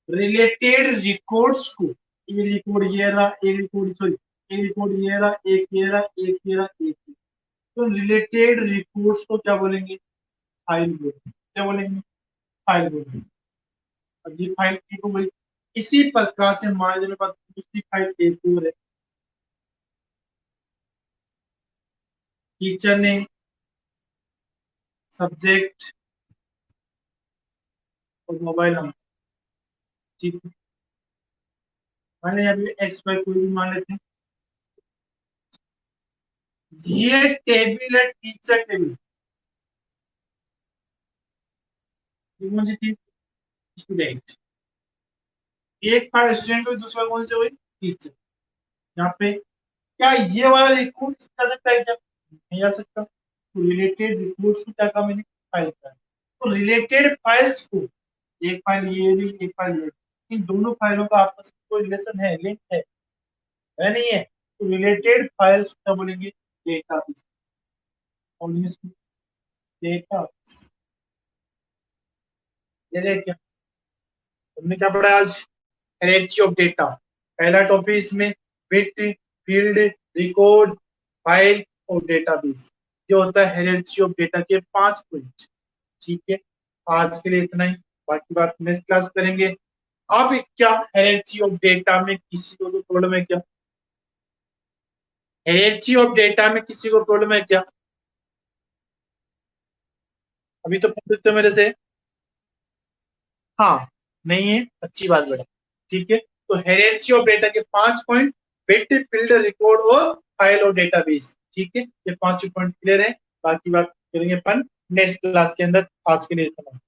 रिलेटेड रिकॉर्ड्स को, ये रिकॉर्ड ये रहा, एक रिकॉर्ड सॉरी, एक रिकॉर्ड ये रहा, एक ये रहा, एक ये रहा, एक ये। तो रिलेटेड रिकॉर्ड्स को क्या बोलेंगे? फाइल बोलेंगे। क्या बोलेंगे? फाइल बोलेंगे। अब ये फाइल एक हो गई। इसी प्रकार से मान लीजिए मेरे पास दूसरी फाइल एक और है। टीचर ने, सब्जेक्ट और मोबाइल नंबर। ठीक है। मान लीजिए अभी एक्स वाई कोई भी मान लेते हैं। ये टेबल है टीचर टेबल, ये कौन सी थी? स्टूडेंट। एक फाइल स्टूडेंट हुई, दूसरा कौन सी हुई? टीचर। यहाँ पे क्या ये वाला रिकॉर्ड जा सकता है क्या? नहीं जा सकता। तो रिलेटेड रिकॉर्ड्स को क्या कहा मैंने? फाइल का। तो रिलेटेड फाइल्स को, एक फाइल ये रही, एक फाइल ये, इन दोनों फाइलों का आपस में कोई रिलेशन है, लिंक है नहीं है? तो रिलेटेड फाइल्स क्या बोलेंगे? डेटा। और डेटा ये क्या, हमने क्या पढ़ा आज? Hierarchy of data. पहला टॉपिक इसमें बिट, फील्ड, रिकॉर्ड, फाइल और डेटाबेस। ये होता है हायरार्की ऑफ डेटा के 5 पॉइंट। ठीक है। आज के लिए इतना ही, बाकी बात नेक्स्ट क्लास करेंगे। अब क्या हायरार्की ऑफ डेटा में किसी को तो प्रॉब्लम है क्या? हायरार्की ऑफ डेटा में किसी को प्रॉब्लम है क्या? अभी तो पूछ सकते हो मेरे से। हाँ, नहीं है, अच्छी बात बेटा। ठीक है, तो हायरार्की ऑफ डेटा के 5 पॉइंट: बिट, फील्ड, रिकॉर्ड और फाइल और डेटाबेस। ठीक है, ये 5 पॉइंट क्लियर है। बाकी बात करेंगे अपन नेक्स्ट क्लास के अंदर। आज के लिए इतना।